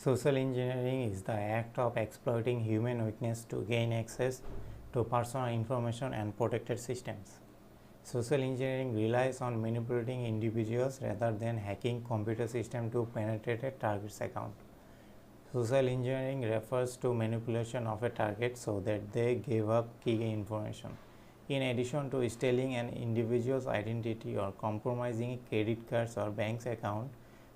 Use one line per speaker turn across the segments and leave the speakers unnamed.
Social engineering is the act of exploiting human weakness to gain access to personal information and protected systems. Social engineering relies on manipulating individuals rather than hacking computer systems to penetrate a target's account. Social engineering refers to manipulation of a target so that they give up key information. In addition to stealing an individual's identity or compromising a credit cards or bank's account,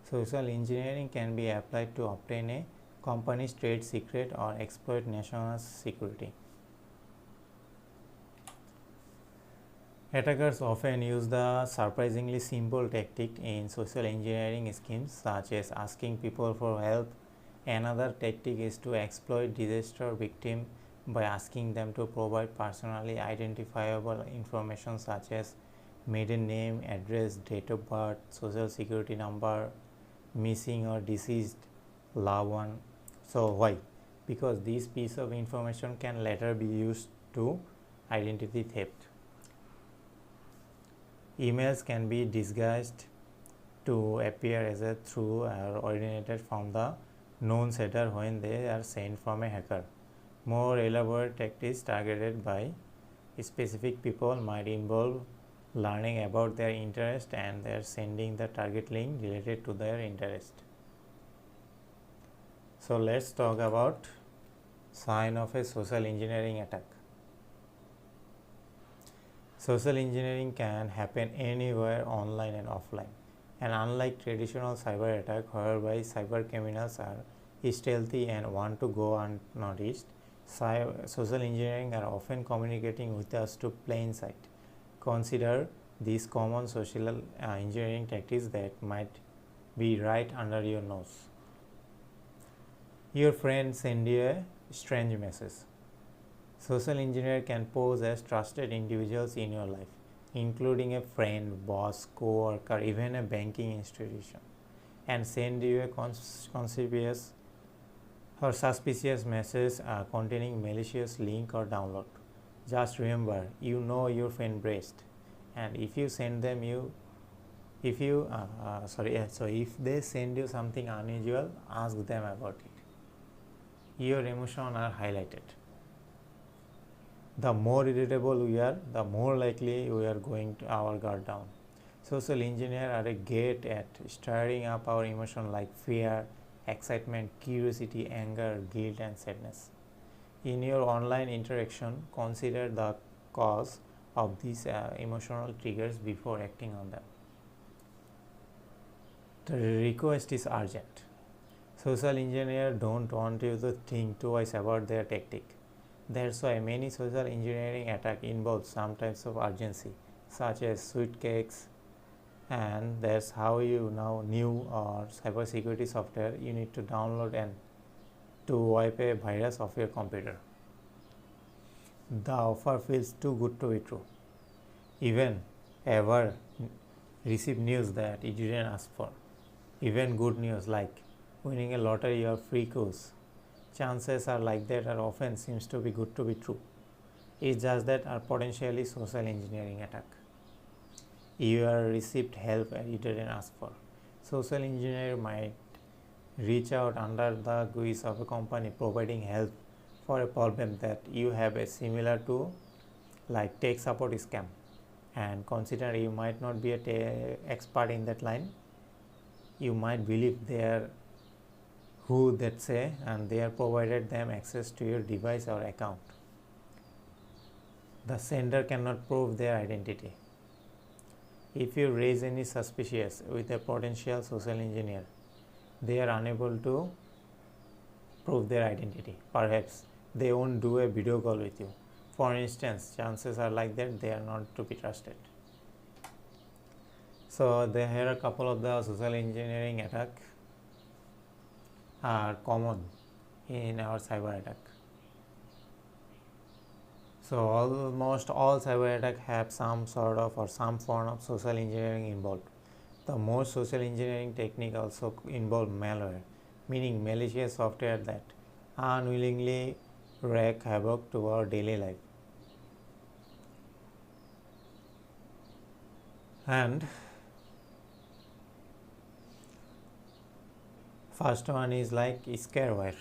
social engineering can be applied to obtain a company's trade secret or exploit national security. Attackers often use the surprisingly simple tactic in social engineering schemes, such as asking people for help. Another tactic is to exploit disaster victims by asking them to provide personally identifiable information such as maiden name, address, date of birth, social security number, missing or deceased loved one. So why? Because this piece of information can later be used to identity theft. Emails can be disguised to appear as a true or originated from the known sender when they are sent from a hacker. More elaborate tactics targeted by specific people might involve learning about their interest and their sending the target link related to their interest. So let's talk about sign of a social engineering attack. Social engineering can happen anywhere, online and offline. And unlike traditional cyber attack, whereby cyber criminals are stealthy and want to go unnoticed, social engineering are often communicating with us to plain sight. Consider these common social engineering tactics that might be right under your nose. Your friend sends you a strange message. Social engineer can pose as trusted individuals in your life, including a friend, boss, co-worker, even a banking institution, and send you a conspicuous or suspicious message containing malicious link or download. Just remember, you know your friend best, and if you send them if they send you something unusual, ask them about it. Your emotions are highlighted. The more irritable we are, the more likely we are going to our guard down. Social engineers are great at stirring up our emotions like fear, excitement, curiosity, anger, guilt, and sadness. In your online interaction, consider the cause of these emotional triggers before acting on them. The request is urgent. Social engineers don't want you to think twice about their tactic. That's why many social engineering attacks involve some types of urgency, such as sweet cakes, and that's how you now new or cybersecurity software you need to download and to wipe a virus off your computer. The offer feels too good to be true. Even ever receive news that you didn't ask for. Even good news like winning a lottery or free cruise. Chances are like that are often seems to be good to be true. It's just that are potentially social engineering attack. You are received help you didn't ask for. Social engineer might reach out under the guise of a company providing help for a problem that you have a similar to, like tech support scam, and consider you might not be a expert in that line. You might believe they are who that say and they are provided them access to your device or account. The sender cannot prove their identity. If you raise any suspicious with a potential social engineer, they are unable to prove their identity. Perhaps they won't do a video call with you. For instance, chances are like that they are not to be trusted. So here are a couple of the social engineering attack are common in our cyber attack. So almost all cyber attacks have some sort of or some form of social engineering involved. The most social engineering technique also involve malware, meaning malicious software that unwillingly wreak havoc to our daily life. And First one is like scareware.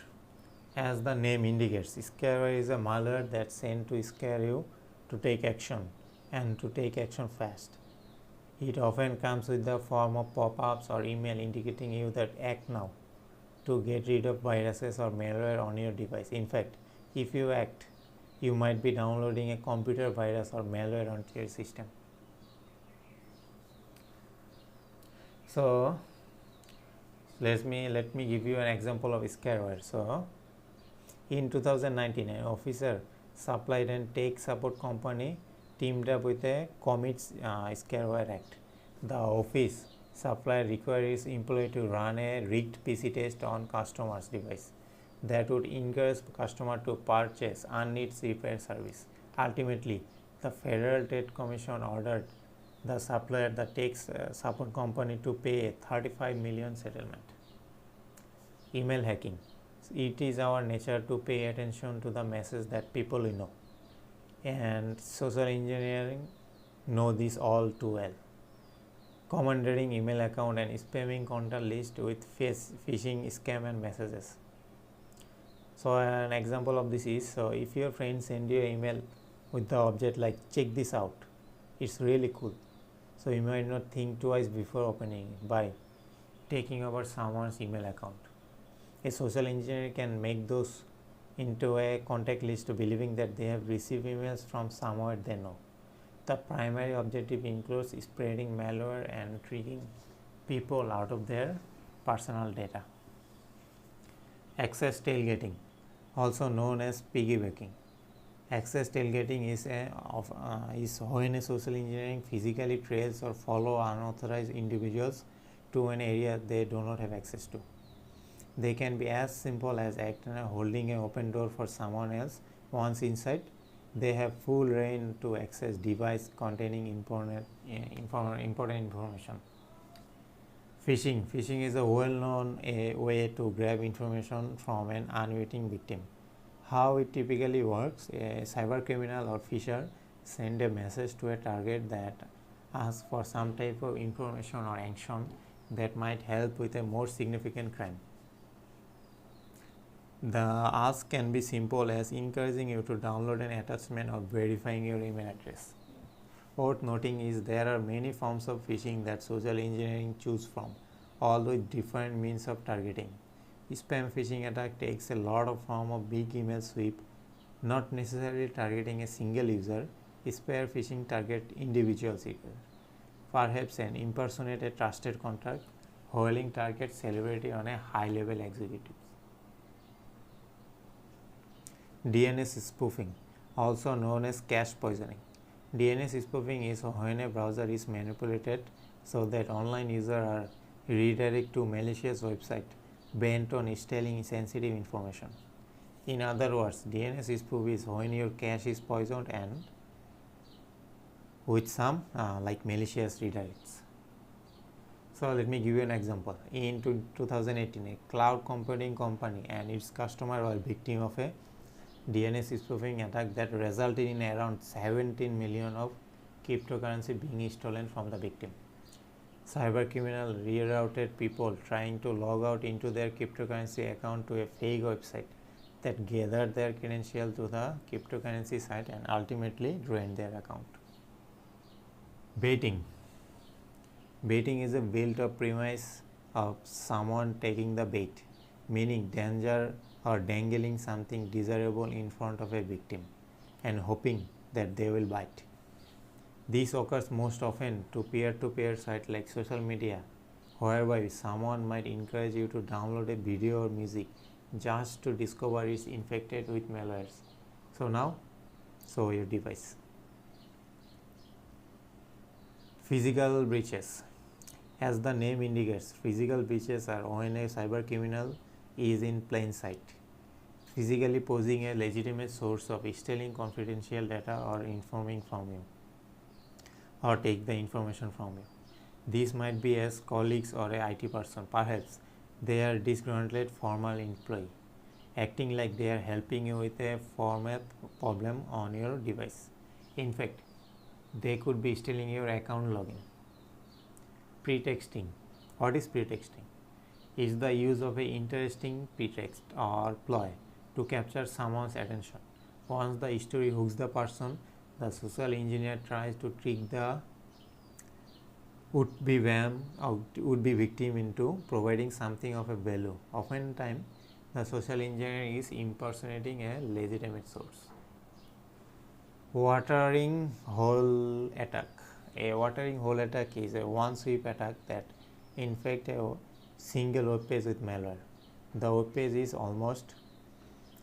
As the name indicates, scareware is a malware that's sent to scare you to take action and to take action fast. It often comes with the form of pop-ups or email indicating you that act now to get rid of viruses or malware on your device. In fact, if you act, you might be downloading a computer virus or malware onto your system. So let me give you an example of scareware. So in 2019, an officer supplied and tech support company teamed up with a commits scareware act. The office supplier required its employee to run a rigged PC test on customer's device that would encourage customer to purchase unneeded repair service. Ultimately, the Federal Trade Commission ordered the supplier, the tech support company, to pay a $35 million settlement. Email hacking. It is our nature to pay attention to the message that people we know, and social engineering know this all too well. Commandeering email account and spamming contact list with phishing scam and messages. So an example of this is, so if your friend send you an email with the object like check this out, it's really cool, so you might not think twice before opening it by taking over someone's email account. A social engineer can make those into a contact list believing that they have received emails from somewhere they know. The primary objective includes spreading malware and tricking people out of their personal data. Access tailgating, also known as piggybacking. Access tailgating is when a social engineering physically trails or follow unauthorized individuals to an area they do not have access to. They can be as simple as holding an open door for someone else. Once inside, they have full reign to access device containing important information. Phishing. Phishing is a well-known way to grab information from an unwitting victim. How it typically works: a cyber criminal or phisher send a message to a target that asks for some type of information or action that might help with a more significant crime. The ask can be simple as encouraging you to download an attachment or verifying your email address. Worth noting is there are many forms of phishing that social engineering choose from, all with different means of targeting. Spam phishing attack takes a lot of form of big email sweep, not necessarily targeting a single user. Spear phishing target individuals, perhaps an impersonate a trusted contact, while target celebrity on a high-level executive. DNS spoofing, also known as cache poisoning. DNS spoofing is when a browser is manipulated so that online users are redirected to malicious website bent on stealing sensitive information. In other words, DNS spoof is when your cache is poisoned and with some like malicious redirects. So let me give you an example. In 2018, a cloud computing company and its customer were victim of a DNS spoofing attack that resulted in around 17 million of cryptocurrency being stolen from the victim. Cybercriminal rerouted people trying to log out into their cryptocurrency account to a fake website that gathered their credentials to the cryptocurrency site and ultimately drained their account. Baiting. Baiting is a built-up premise of someone taking the bait, meaning danger or dangling something desirable in front of a victim and hoping that they will bite. This occurs most often to peer-to-peer sites like social media, whereby someone might encourage you to download a video or music just to discover it's infected with malwares. So now, show your device. Physical breaches. As the name indicates, physical breaches are when a cybercriminal is in plain sight, physically posing a legitimate source of stealing confidential data or informing from you, or take the information from you. This might be as colleagues or a IT person. Perhaps they are disgruntled former employee, acting like they are helping you with a format problem on your device. In fact, they could be stealing your account login. Pretexting. What is pretexting? is the use of a interesting pretext or ploy to capture someone's attention. Once the story hooks the person, the social engineer tries to trick the would be victim into providing something of a value. Oftentimes, the social engineer is impersonating a legitimate source. Watering hole attack. A watering hole attack is a one-sweep attack that infects a single web page with malware. The web page is almost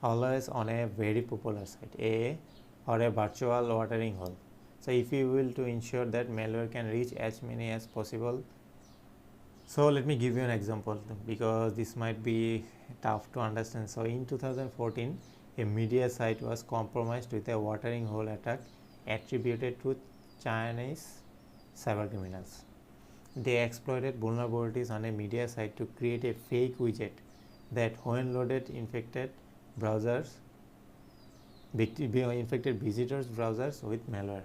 always on a very popular site, or a virtual watering hole. So if you will to ensure that malware can reach as many as possible. So let me give you an example because this might be tough to understand. So in 2014, a media site was compromised with a watering hole attack attributed to Chinese cybercriminals. They exploited vulnerabilities on a media site to create a fake widget that, when loaded, infected visitors' browsers with malware.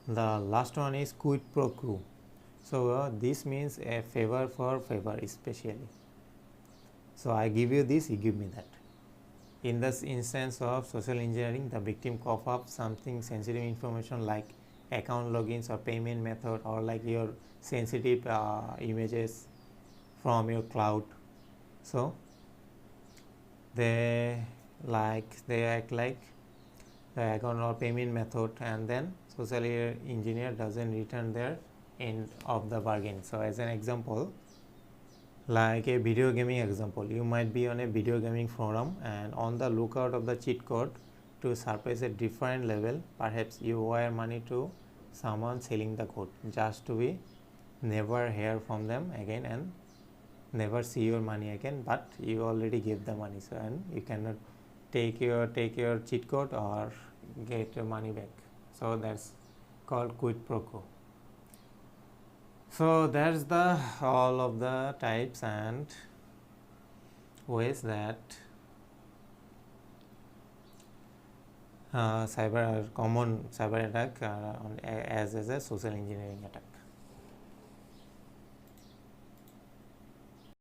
The last one is quid pro quo. So this means a favor for favor, especially. So I give you this, you give me that. In this instance of social engineering, the victim cough up something sensitive information like account logins or payment method, or like your sensitive images from your cloud. So they act like the account or payment method, and then social engineer doesn't return their end of the bargain. So as an example, like a video gaming example, you might be on a video gaming forum and on the lookout of the cheat code to surpass a different level. Perhaps you wire money to someone selling the code just to be never hear from them again and never see your money again, but you already gave the money, so and you cannot take your cheat code or get your money back. So that's called quid pro quo. So that's the all of the types and ways that common cyber attack as a social engineering attack.